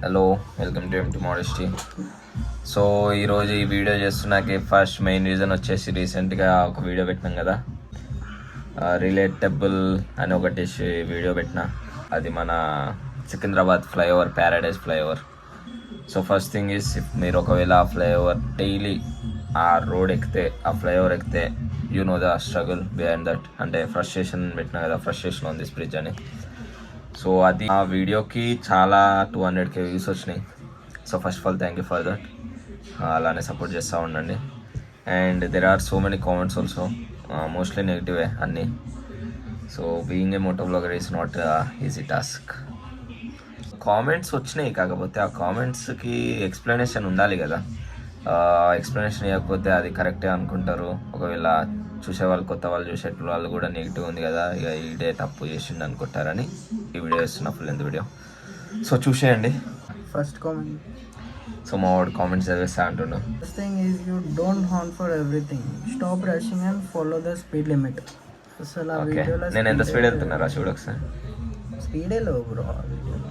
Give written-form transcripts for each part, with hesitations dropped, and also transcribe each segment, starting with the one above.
Hello, welcome to empty modesty. So ఈరోజు ఈ video చేస్తున్నాకే first main reason వచ్చేసి రీసెంట్గా ఒక వీడియో పెట్టినాం కదా, రిలేటబుల్ అని ఒకటి వీడియో పెట్టిన. అది మన Secunderabad flyover, Paradise flyover. So first thing is, మీరు ఒకవేళ ఆ ఫ్లైఓవర్ డైలీ ఆ రోడ్ ఎక్కితే, ఆ ఫ్లైఓవర్ ఎక్కితే, you know the struggle behind that. అంటే ఫ్రస్ట్రేషన్ పెట్టినా కదా, ఫ్రస్ట్రేషన్ ఆన్ దిస్ బ్రిడ్జ్ అని. సో అది ఆ వీడియోకి చాలా 200K వ్యూస్ వచ్చినాయి. So first of all thank you for that. అలానే సపోర్ట్ చేస్తూ ఉండండి. And there are so many comments also, mostly నెగిటివే అన్నీ. So being a moto blogger is not easy task. Comments వచ్చినాయి, కాకపోతే ఆ కామెంట్స్కి ఎక్స్ప్లెనేషన్ ఉండాలి కదా. ఎక్స్ప్లెనేషన్ ఇవ్వకపోతే అది కరెక్టే అనుకుంటారు. ఒకవేళ చూసేవాళ్ళు, కొత్త వాళ్ళు, చూసేట వాళ్ళు కూడా నెగిటివ్ ఉంది కదా, ఇక ఈడే తప్పు చేసిండు అనుకుంటారని ఈ వీడియో చేస్తున్నా, ఫుల్ లెంత్ వీడియో. సో చూసేయండి. First comment. సో మా వాడు కామెంట్స్ చదివేస్తా అంటుండు. First thing is you don't horn for everything, stop rushing and follow the speed limit. అసలు ఆ ఓకే, వీడియోలో నేను ఎంత స్పీడ్ వెళ్తున్నారా చూడు ఒకసారి. స్పీడే లో బ్రో ఆ వీడియోలో.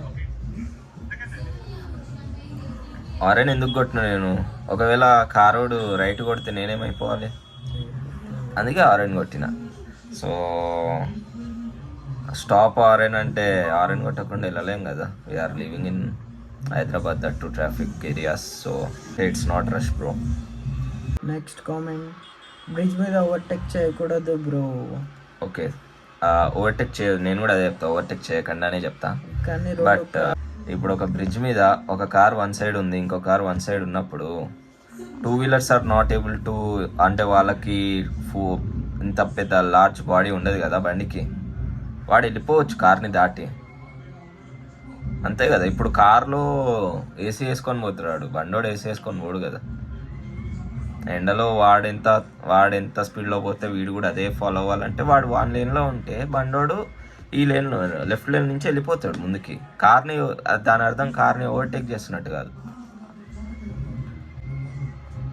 ఆరెన్ ఎందుకు కొట్టినా నేను? ఒకవేళ కారోడు రైట్ కొడితే నేనేమైపోవాలి? అందుకే ఆరెన్ కొట్టిన. సో స్టాప్ ఆరెన్ అంటే ఆరెన్ కొట్టకుండా వెళ్ళలేం కదా. We are living in Hyderabad, that too traffic areas. So it's not rush bro. Next comment, bridge మీద ఓవర్టేక్ చేయకూడదు బ్రో. ఓకే, ఓవర్టేక్ చేయదు, నేను కూడా అదే చెప్తా, ఓవర్టేక్ చేయకుండానే చెప్తా. కానీ బట్ ఇప్పుడు ఒక బ్రిడ్జ్ మీద ఒక కార్ వన్ సైడ్ ఉంది, ఇంకో కార్ వన్ సైడ్ ఉన్నప్పుడు two wheelers are not able to, అంటే వాళ్ళకి ఇంత పెద్ద లార్జ్ బాడీ ఉండదు కదా బండికి, వాడు వెళ్ళిపోవచ్చు కార్ని దాటి, అంతే కదా. ఇప్పుడు కార్లో ఏసీ వేసుకొని పోతున్నాడు, బండోడు ఏసీ వేసుకొని పోడు కదా. ఎండలో వాడెంత స్పీడ్లో పోతే వీడు కూడా అదే ఫాలో అవ్వాలంటే, వాడు వన్ లేన్లో ఉంటే బండోడు ఈ లేన్లో, లెఫ్ట్ లేన్ నుంచి వెళ్ళిపోతాడు ముందుకి. కార్ని, దాని అర్థం కార్ని ఓవర్టేక్ చేస్తున్నట్టు కాదు.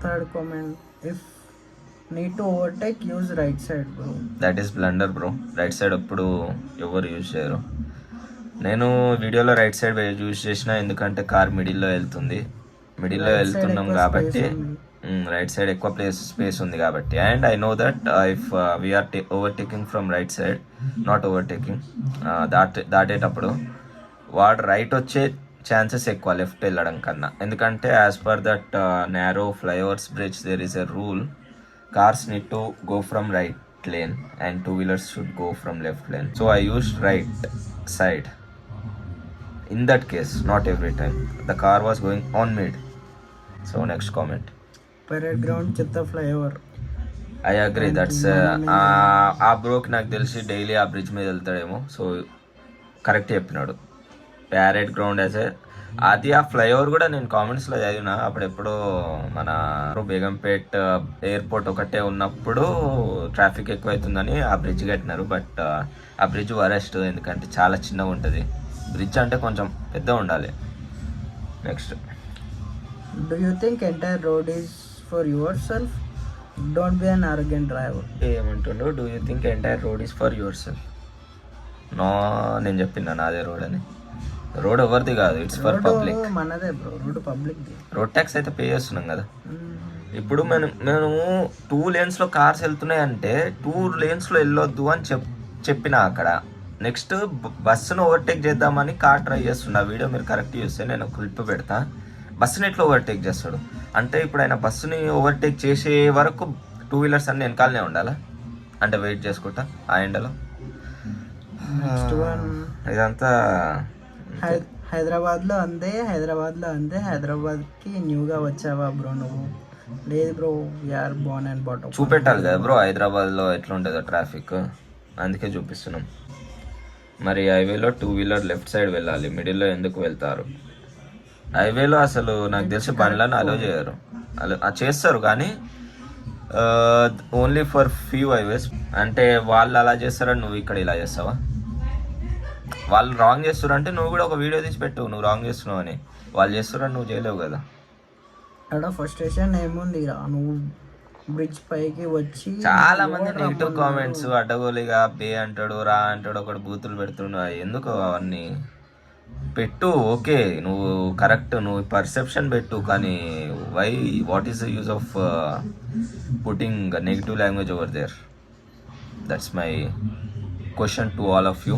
Third comment, if need to overtake use right side bro. That is blunder bro. Right side ఎప్పుడు ఎవరు యూజ్ చేయరు. నేను వీడియోలో రైట్ సైడ్ యూజ్ చేసిన, ఎందుకంటే కార్ మిడిల్లో వెళ్తుంది, మిడిల్లో వెళ్తున్నాం కాబట్టి, రైట్ సైడ్ ఎక్కువ స్పేస్ ఉంది కాబట్టి. And I know that if we are overtaking from right side, not overtaking, దాటేటప్పుడు వాడు రైట్ వచ్చే ఛాన్సెస్ ఎక్కువ లెఫ్ట్ వెళ్ళడం కన్నా. ఎందుకంటే as per that narrow flyovers bridge there is a rule, cars need to go from right lane and two wheelers should go from left lane. So I used right side in that case, not every time. The car was going on mid. So next comment, parade ground చెత్త flyover. I agree. That's ఆ బ్రోకి నాకు తెలిసి daily ఆ bridge మీద వెళ్తాడేమో. So correct చెప్పినాడు. Parade ground అయితే అది, ఆ ఫ్లైఓవర్ కూడా నేను కామెంట్స్లో చదివిన. అప్పుడెప్పుడో మన బేగంపేట్ ఎయిర్పోర్ట్ ఒకటే ఉన్నప్పుడు ట్రాఫిక్ ఎక్కువైతుందని ఆ బ్రిడ్జ్ కట్టినారు. బట్ ఆ బ్రిడ్జ్ వరెస్ట్, ఎందుకంటే చాలా చిన్నగా ఉంటుంది. బ్రిడ్జ్ అంటే కొంచెం పెద్ద ఉండాలి. Next, do you think entire road is for yourself, don't be an arrogant driver. ఏమంటుండో, do you think entire road is for yourself? No, నేను చెప్పినా నాదే రోడ్ అని. రోడ్ ఎవరిది కాదు, ఇట్స్ ఫర్ పబ్లిక్. మనదే bro, road public. Road tax అయితే pay చేస్తున్నాం కదా. ఇప్పుడు మేము 2 lanesలో కార్స్ వెళ్తున్నాయి అంటే 2 lanesలో వెళ్ళొద్దు అని చెప్పిన అక్కడ. నెక్స్ట్ బస్సును ఓవర్టేక్ చేద్దామని కార్ ట్రై చేస్తున్నా. వీడియో మీరు కరెక్ట్ చూస్తే నేను క్లిప్ పెడతా. బస్సుని ఎట్లా ఓవర్టేక్ చేస్తాడు అంటే, ఇప్పుడు ఆయన బస్సుని ఓవర్టేక్ చేసే వరకు 2 wheelers అన్ని వెనకాలనే ఉండాలా, అంటే వెయిట్ చేసుకుంటా ఆ ఎండలో. ఇదంతా హైదరాబాద్లో అంతే, హైదరాబాద్కి న్యూగా వచ్చావా బ్రో నువ్వు? లేదు bro, we are born and bottom. చూపెట్టాలి కదా బ్రో హైదరాబాద్లో ఎట్లా ఉంటుందో ట్రాఫిక్, అందుకే చూపిస్తున్నాం. మరి హైవేలో 2 wheeler లెఫ్ట్ సైడ్ వెళ్ళాలి, మిడిల్లో ఎందుకు వెళ్తారు? హైవేలో అసలు నాకు తెలిసి బండ్లను అలో చేయరు. చేస్తారు కానీ ఓన్లీ ఫర్ ఫ్యూ హైవేస్. అంటే వాళ్ళు అలా చేస్తారని నువ్వు ఇక్కడ ఇలా చేస్తావా? వాళ్ళు రాంగ్ చేస్తున్నారు అంటే నువ్వు కూడా ఒక వీడియో తీసి పెట్టు, నువ్వు రాంగ్ చేస్తున్నావు అని. వాళ్ళు చేస్తున్నారని నువ్వు చేయలేవు కదా. అక్కడ ఫ్రస్ట్రేషన్ ఏముంది, నువ్వు బ్రిడ్జ్ పైకి వచ్చి చాలా మంది నెగిటివ్ కామెంట్స్, అడ్డగోలిగా బే అంటాడు, రా అంటాడు, ఒకటి బూతులు పెడుతున్నాడు. ఎందుకు అవన్నీ? పెట్టు, ఓకే, నువ్వు కరెక్ట్, నువ్వు పర్సెప్షన్ పెట్టు, కానీ why, what is the use of putting negative language over there? That's my question to all of you,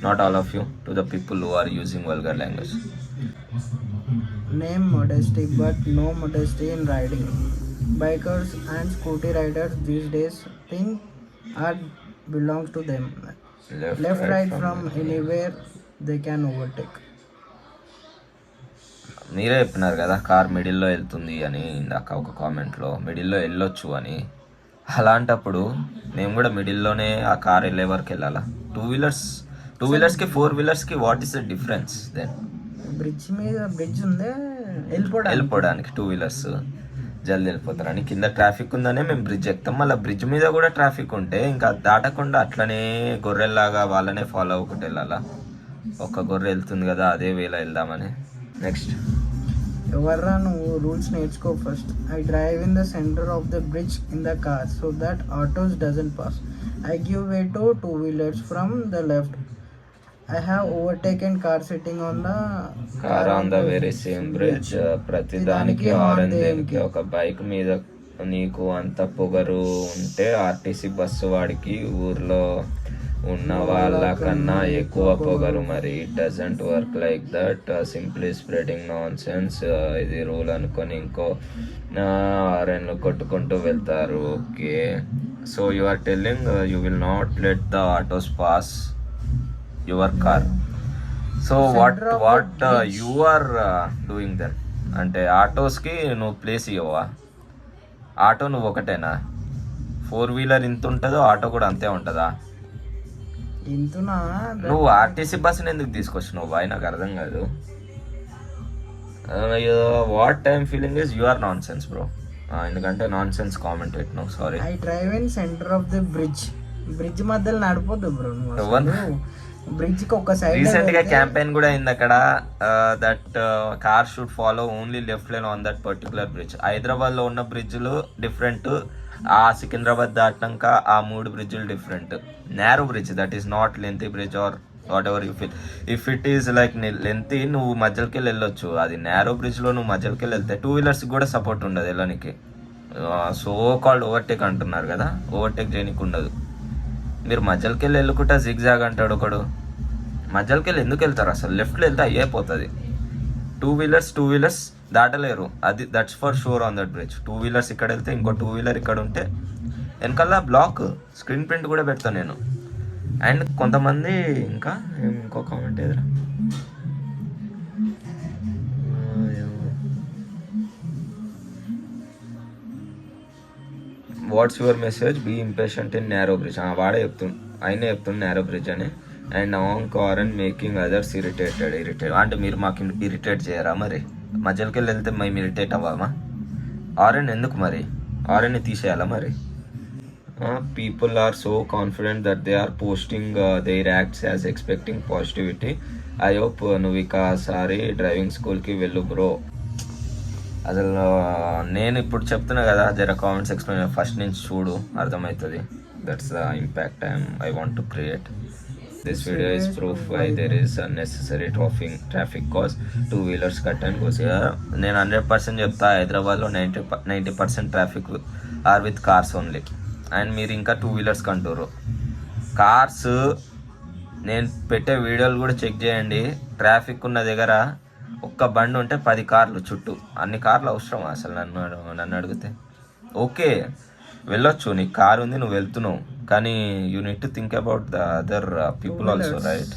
not all of you, to the people who are using vulgar language. Name modesty, but no modesty in riding. Bikers and scooty riders these days think art belongs to them. Left, right from anywhere they can overtake. మీరే చెప్పినారు కదా car మిడిల్లో వెళ్తుంది అని ఇందాక ఒక కామెంట్లో, మిడిల్లో వెళ్ళొచ్చు అని. అలాంటప్పుడు మేము కూడా మిడిల్లోనే ఆ కార్ వెళ్ళే వరకు వెళ్ళాలా? టూ వీలర్స్కి 4 వీలర్స్కి what is the difference then? Bridge మీద బ్రిడ్జ్ ఉందే వెళ్ళిపోవడానికి 2 వీలర్స్ జల్దీ వెళ్ళిపోతారని, కింద ట్రాఫిక్ ఉందనే మేము బ్రిడ్జ్ ఎక్కుతాం. మళ్ళీ బ్రిడ్జ్ మీద కూడా ట్రాఫిక్ ఉంటే ఇంకా దాటకుండా అట్లనే గొర్రెల్లాగా వాళ్ళనే ఫాలో అవ్వకుండా వెళ్ళాలా? ఒక్క గొర్రె వెళ్తుంది కదా అదే వేళ వెళ్దామని. నెక్స్ట్, ఎవర్రా నువ్వు రూల్స్ నేర్చుకో first. I drive in the centre of the bridge in the car so that autos doesn't pass. I give way to 2 wheelers from the left. I have overtaken car sitting on the car on the very same bridge. ప్రతిదానికి horn దేనికి? ఒక bike మీద నీకు అంత పొగరు ఉంటే RTC bus వాడికి ఊర్లో ఉన్న వాళ్ళకన్నా ఎక్కువ పొగరు. మరి it doesn't work like that, simply spreading nonsense. ఇది రూల్ అనుకొని ఇంకో హారన్లు కొట్టుకుంటూ వెళ్తారు. Okay, so you are telling you will not let the autos pass your car. So what you are doing then? అంటే ఆటోస్కి నువ్వు ప్లేస్ ఇవ్వవా? ఆటో నువ్వు ఒకటేనా? 4 వీలర్ ఇంత ఉంటుందో ఆటో కూడా అంతే ఉంటుందా? ఇంతునా నువ్వు ఆర్టీసీ బస్సుని ఎందుకు తీసుకొచ్చినావు బాయ్? నాకు అర్థం కాదు. What I'm feeling is you are nonsense bro. ఎందుకంటే నాన్ సెన్స్ కామెంట్ పెట్టినావు, sorry. I drive in centre of the bridge మధ్యలో నడిపోద్దు బ్రో నువ్వు. బ్రిడ్జ్ కి ఒక సైడ్ రీసెంట్ గా క్యాంపెయిన్ కూడా అయింది అక్కడ, that car should follow only left lane on that particular bridge. Hyderabad లో ఉన్న బ్రిడ్జ్లు డిఫరెంట్, ఆ సికింద్రాబాద్ దాటినాక ఆ 3 బ్రిడ్జ్లు different. Narrow bridge, that is not lengthy bridge or whatever you feel. If it is like lengthy నువ్వు మధ్యలోకి వెళ్ళొచ్చు. అది నేరో బ్రిడ్జ్ లో నువ్వు మధ్యలోకి వెళ్తే 2 వీలర్స్ కూడా సపోర్ట్ ఉండదు వెళ్ళడానికి. సో కాల్డ్ ఓవర్టేక్ అంటున్నారు కదా, ఓవర్టేక్ చేయడానికి ఉండదు. మీరు మధ్యలోకి వెళ్ళుకుంటా జిగ్జాగ్ అంటాడు ఒకడు. మధ్యలోకి వెళ్ళి ఎందుకు వెళ్తారు అసలు? లెఫ్ట్లో వెళ్తే అయిపోతుంది. 2 వీలర్స్ దాటలేరు, అది that's for sure on that bridge. 2 wheelers ఇక్కడ వెళ్తే ఇంకో 2 వీలర్ ఇక్కడ ఉంటే వెనకాల బ్లాక్ స్క్రీన్ ప్రింట్ కూడా పెడతాను నేను. అండ్ కొంతమంది ఇంకా ఇంకో కామెంట్ ఎదురా, what's your message, be impatient in narrow bridge. వాడే ఆయనే చెప్తుండు నేరో బ్రిడ్జ్ అని. And on car and making others irritate అంటే మీరు మాకు ఇరిటేట్ చేయరా? మరి మధ్యలోకి వెళ్తే మేము ఇరిటేట్ అవ్వామా? ఆరెన్ ఎందుకు మరి? ఆరెన్ని తీసేయాలా మరి? People are so confident that they are posting their acts as expecting positivity. I hope నువ్వు ఒకసారి డ్రైవింగ్ స్కూల్కి వెళ్ళు బ్రో. అసలు నేను ఇప్పుడు చెప్తున్నా కదా, జర కామెంట్ సెక్షన్ ఫస్ట్ నుంచి చూడు, అర్థమవుతుంది. That's the impact I want to create. This video is proof why there is unnecessary traffic cause 2 wheelers cut and goes. నేను 100% చెప్తా, హైదరాబాద్లో 90% traffic are with cars only. And మీరు ఇంకా 2 వీలర్స్ కంటారు. కార్స్ నేను పెట్టే వీడియోలు కూడా చెక్ చేయండి. ట్రాఫిక్ ఉన్న దగ్గర ఒక్క బండి ఉంటే 10 కార్లు చుట్టూ. అన్ని కార్లు అవసరం అసలు నన్ను అడిగితే? ఓకే వెళ్ళొచ్చు, నీకు కార్ ఉంది, నువ్వు వెళ్తున్నావు, కానీ you need to think about the other people also, right?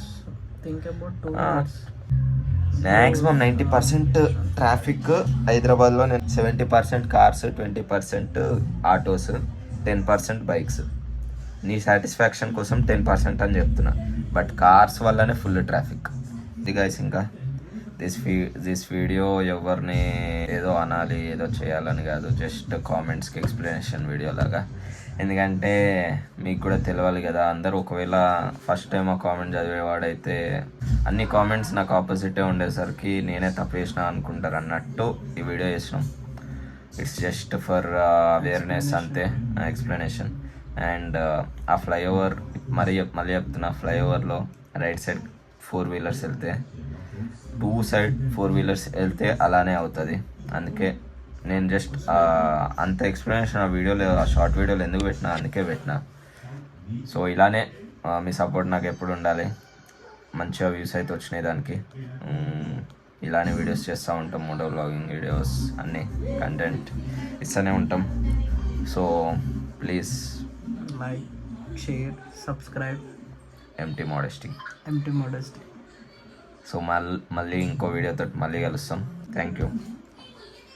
Maximum 90% traffic హైదరాబాద్లో. నేను 70% కార్స్, 20% ఆటోస్, 10% బైక్స్. నీ సాటిస్ఫాక్షన్ కోసం 10% అని చెప్తున్నా, బట్ కార్స్ వల్లనే ఫుల్ ట్రాఫిక్. ఇది గైస్, ఇంకా దిస్ వీడియో ఎవరిని ఏదో అనాలి ఏదో చేయాలని కాదు, జస్ట్ కామెంట్స్కి ఎక్స్ప్లెనేషన్ వీడియో లాగా. ఎందుకంటే మీకు కూడా తెలియాలి కదా, అందరూ ఒకవేళ ఫస్ట్ టైం ఆ కామెంట్ చదివేవాడైతే అన్ని కామెంట్స్ నాకు ఆపోజిటే ఉండేసరికి నేనే తప్పు చేసిన అనుకుంటారు అన్నట్టు ఈ వీడియో చేసినాం. ఇట్స్ జస్ట్ ఫర్ అవేర్నెస్ అంతే, ఎక్స్ప్లెనేషన్. అండ్ ఆ ఫ్లైఓవర్ మళ్ళీ చెప్తున్నా, ఫ్లైఓవర్లో రైట్ సైడ్ 4 వీలర్స్ వెళ్తే టూ సైడ్ 4 వీలర్స్ వెళ్తే అలానే అవుతుంది. అందుకే నేను జస్ట్ అంత ఎక్స్ప్లెనేషన్ ఆ వీడియోలో, ఆ షార్ట్ వీడియోలో ఎందుకు పెట్టినా, అందుకే పెట్టినా. సో ఇలానే మీ సపోర్ట్ నాకు ఎప్పుడు ఉండాలి. మంచిగా వ్యూస్ అయితే వచ్చినాయి దానికి. ఇలానే వీడియోస్ చేస్తూ ఉంటాం, మోటో వ్లాగింగ్ వీడియోస్ అన్నీ కంటెంట్ ఇస్తూనే ఉంటాం. So please like, share, subscribe. Empty modesty. Empty modesty. So మళ్ళీ ఇంకో వీడియోతో మళ్ళీ కలుస్తాం. Thank you.